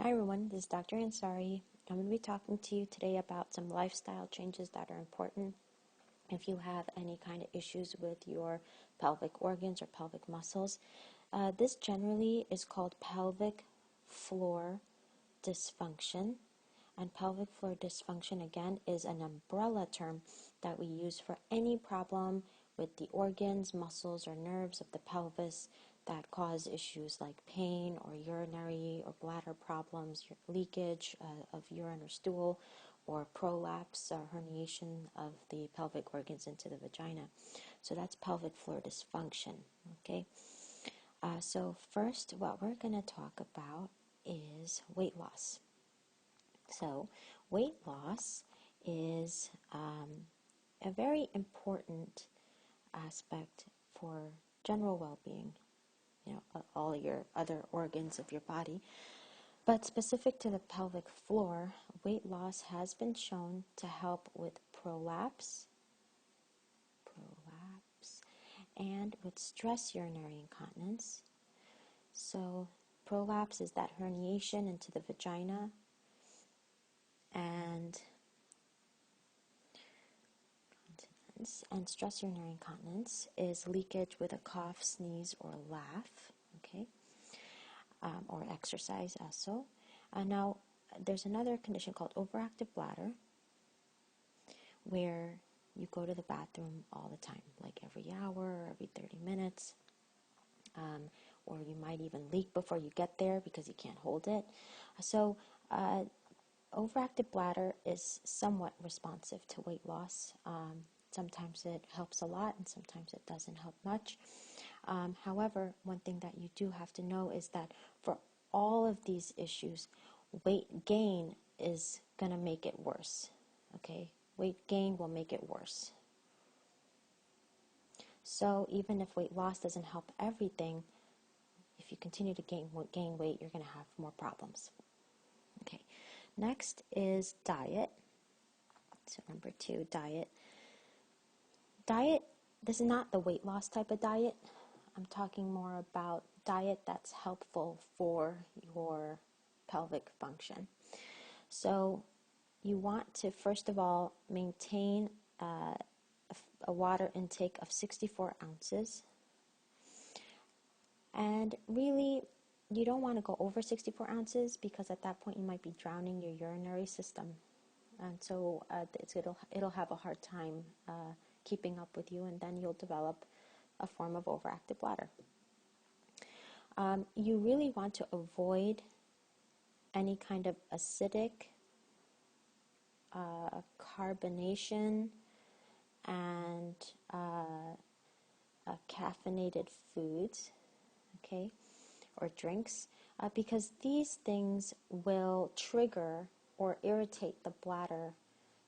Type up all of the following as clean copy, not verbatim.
Hi everyone, this is Dr. Ansari. I'm going to be talking to you today about some lifestyle changes that are important if you have any kind of issues with your pelvic organs or pelvic muscles. This generally is called pelvic floor dysfunction. And pelvic floor dysfunction, again, is an umbrella term that we use for any problem with the organs, muscles, or nerves of the pelvis that cause issues like pain or urinary or bladder problems, leakage of urine or stool, or prolapse or herniation of the pelvic organs into the vagina. So that's pelvic floor dysfunction, okay? So first, what we're going to talk about is weight loss. So weight loss is a very important aspect for general well-being, all your other organs of your body. But specific to the pelvic floor, weight loss has been shown to help with prolapse, and with stress urinary incontinence. So prolapse is that herniation into the vagina, and stress urinary incontinence is leakage with a cough, sneeze, or laugh, okay, or exercise also. Now, there's another condition called overactive bladder, where you go to the bathroom all the time, like every hour, every 30 minutes, or you might even leak before you get there because you can't hold it. So, overactive bladder is somewhat responsive to weight loss. Sometimes it helps a lot and sometimes it doesn't help much. However, one thing that you do have to know is that for all of these issues, weight gain is going to make it worse. Okay? Weight gain will make it worse. So even if weight loss doesn't help everything, if you continue to gain weight, you're going to have more problems. Okay. Next is diet. So number 2, diet. Diet, this is not the weight loss type of diet. I'm talking more about diet that's helpful for your pelvic function. So you want to, first of all, maintain a water intake of 64 ounces. And really, you don't want to go over 64 ounces because at that point you might be drowning your urinary system. And so it'll have a hard time keeping up with you, and then you'll develop a form of overactive bladder. You really want to avoid any kind of acidic, carbonation, and caffeinated foods, okay, or drinks, because these things will trigger or irritate the bladder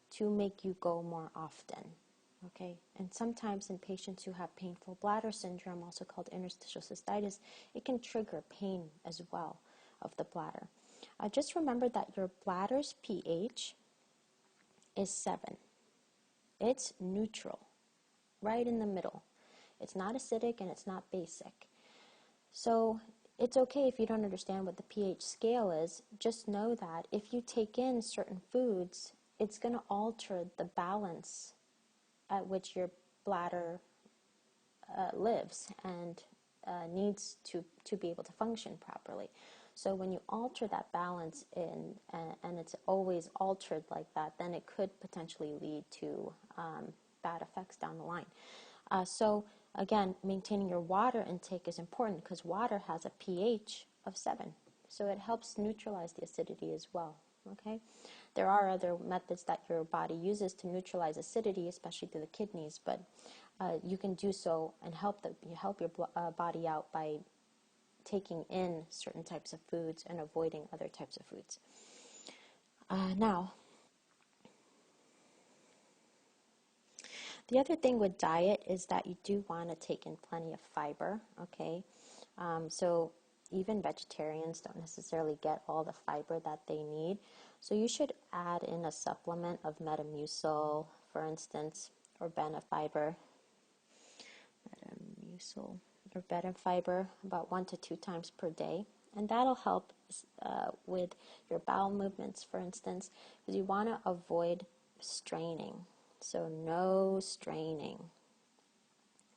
to make you go more often. Okay, and sometimes in patients who have painful bladder syndrome, also called interstitial cystitis, it can trigger pain as well of the bladder. Just remember that your bladder's pH is 7. It's neutral, right in the middle. It's not acidic and it's not basic. So it's okay if you don't understand what the pH scale is. Just know that if you take in certain foods, it's going to alter the balance at which your bladder lives and needs to be able to function properly. So when you alter that balance and it's always altered like that, then it could potentially lead to bad effects down the line. So again, maintaining your water intake is important because water has a pH of 7. So it helps neutralize the acidity as well. Okay, there are other methods that your body uses to neutralize acidity, especially through the kidneys, but you can do so and help your body out by taking in certain types of foods and avoiding other types of foods. Now, the other thing with diet is that you do want to take in plenty of fiber. Okay, so even vegetarians don't necessarily get all the fiber that they need. So you should add in a supplement of Metamucil, for instance, or Benefiber. Metamucil or Benefiber about 1 to 2 times per day. And that'll help with your bowel movements, for instance, because you want to avoid straining. So no straining.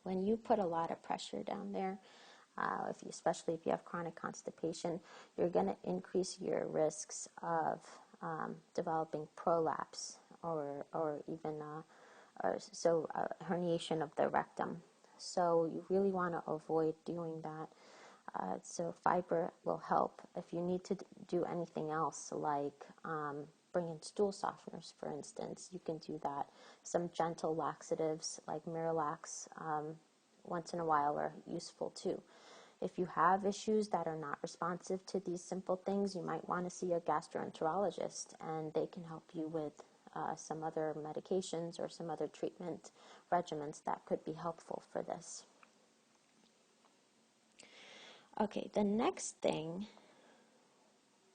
When you put a lot of pressure down there, especially if you have chronic constipation, you're going to increase your risks of developing prolapse or even herniation of the rectum. So you really want to avoid doing that. So fiber will help. If you need to do anything else, like bring in stool softeners, for instance, you can do that. Some gentle laxatives like Miralax once in a while are useful too. If you have issues that are not responsive to these simple things, you might want to see a gastroenterologist, and they can help you with some other medications or some other treatment regimens that could be helpful for this. Okay, the next thing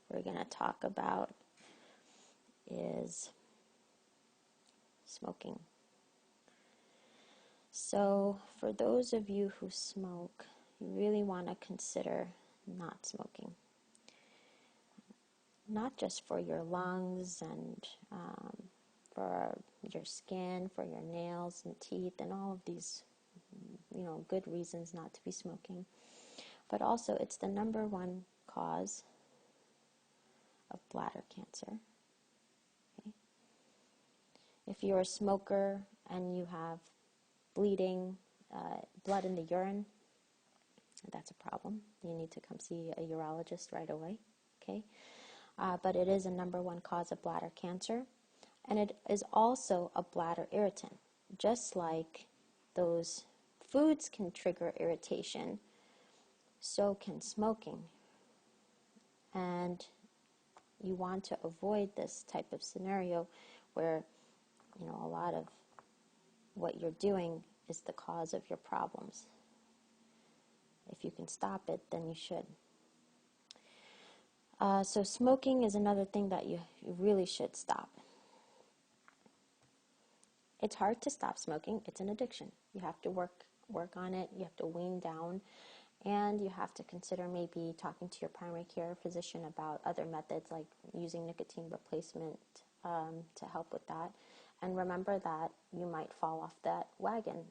we're going to talk about is smoking. So, for those of you who smoke, you really want to consider not smoking. Not just for your lungs and for your skin, for your nails and teeth, and all of these, good reasons not to be smoking. But also, it's the number one cause of bladder cancer. Okay? If you're a smoker and you have bleeding, blood in the urine, that's a problem. You need to come see a urologist right away. Okay? But it is a number one cause of bladder cancer, and it is also a bladder irritant. Just like those foods can trigger irritation, so can smoking. And you want to avoid this type of scenario where, a lot of what you're doing is the cause of your problems. If you can stop it, then you should. So smoking is another thing that you really should stop. It's hard to stop smoking. It's an addiction. You have to work on it. You have to wean down. And you have to consider maybe talking to your primary care physician about other methods like using nicotine replacement to help with that. And remember that you might fall off that wagon,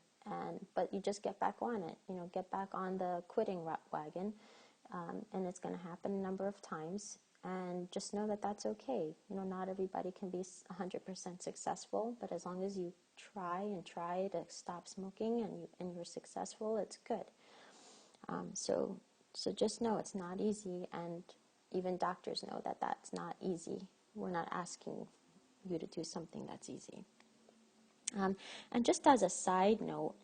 but you just get back on it. Get back on the quitting wagon, and it's going to happen a number of times. And just know that that's okay. Not everybody can be 100% successful, but as long as you try to stop smoking and you're successful, it's good. So just know it's not easy, and even doctors know that that's not easy. We're not asking you to do something that's easy. And just as a side note,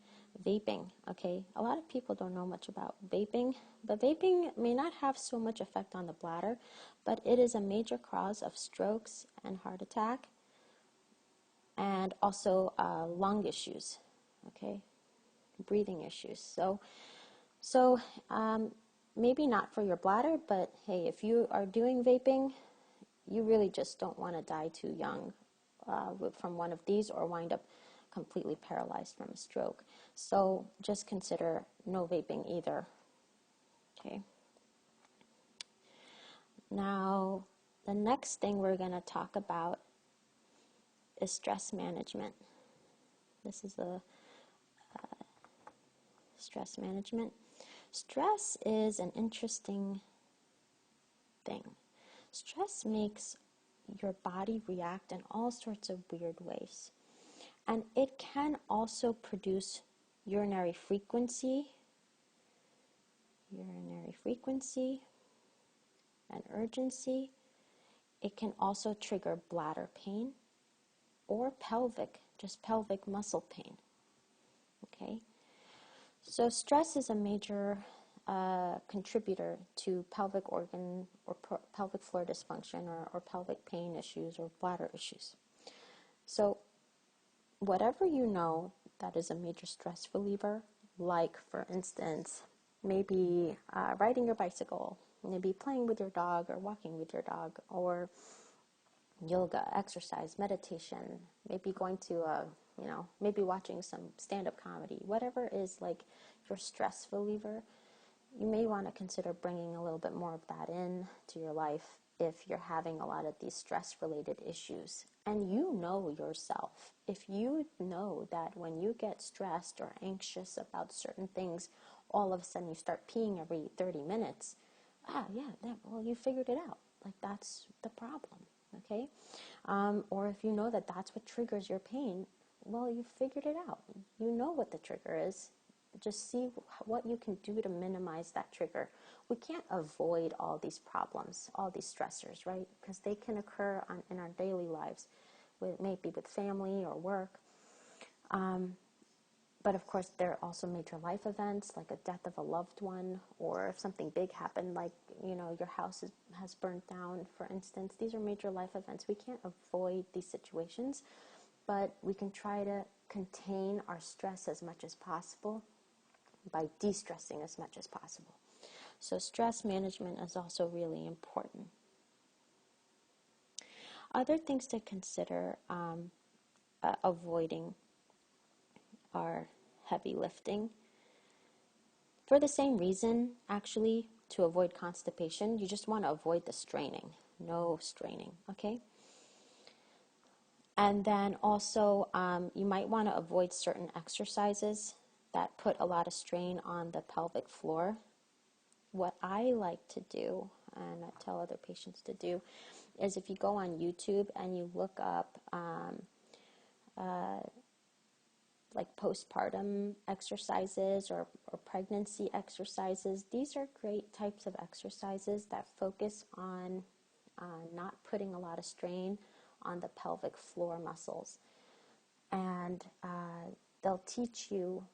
vaping, okay? A lot of people don't know much about vaping, but vaping may not have so much effect on the bladder, but it is a major cause of strokes and heart attack, and also lung issues, okay? Breathing issues. So maybe not for your bladder, but hey, if you are doing vaping, you really just don't want to die too young from one of these or wind up completely paralyzed from a stroke. So just consider no vaping either. Okay. Now, the next thing we're going to talk about is stress management. This is the stress management. Stress is an interesting thing. Stress makes your body react in all sorts of weird ways. And it can also produce urinary frequency and urgency. It can also trigger bladder pain or pelvic muscle pain. Okay? So stress is a major contributor to pelvic organ or pelvic floor dysfunction or pelvic pain issues or bladder issues. So whatever you know that is a major stress reliever, like for instance, maybe riding your bicycle, maybe playing with your dog or walking with your dog, or yoga, exercise, meditation, maybe going to maybe watching some stand-up comedy, whatever is like your stress reliever, you may want to consider bringing a little bit more of that in to your life if you're having a lot of these stress-related issues. And you know yourself. If you know that when you get stressed or anxious about certain things, all of a sudden you start peeing every 30 minutes, well, you figured it out. Like, that's the problem, okay? Or if you know that that's what triggers your pain, well, you figured it out. You know what the trigger is. Just see what you can do to minimize that trigger. We can't avoid all these problems, all these stressors, right? Because they can occur in our daily lives, maybe with family or work. But of course, there are also major life events, like a death of a loved one, or if something big happened, like, your house has burnt down, for instance. These are major life events. We can't avoid these situations, but we can try to contain our stress as much as possible by de-stressing as much as possible. So stress management is also really important. Other things to consider avoiding are heavy lifting. For the same reason, actually, to avoid constipation, you just want to avoid the straining. No straining, okay? And then also, you might want to avoid certain exercises that put a lot of strain on the pelvic floor. What I like to do, and I tell other patients to do, is if you go on YouTube and you look up like postpartum exercises or pregnancy exercises, these are great types of exercises that focus on not putting a lot of strain on the pelvic floor muscles. And they'll teach you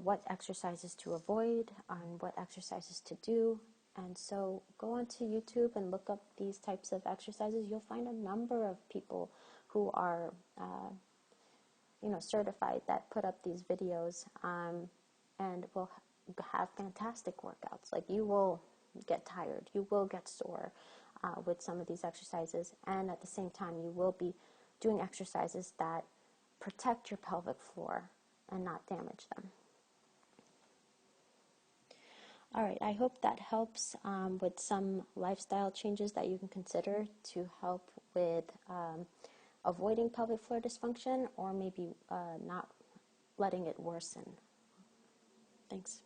what exercises to avoid and what exercises to do. And so go onto YouTube and look up these types of exercises. You'll find a number of people who are certified that put up these videos and will have fantastic workouts. Like, you will get tired, you will get sore with some of these exercises, and at the same time you will be doing exercises that protect your pelvic floor and not damage them. All right, I hope that helps with some lifestyle changes that you can consider to help with avoiding pelvic floor dysfunction, or maybe not letting it worsen. Thanks.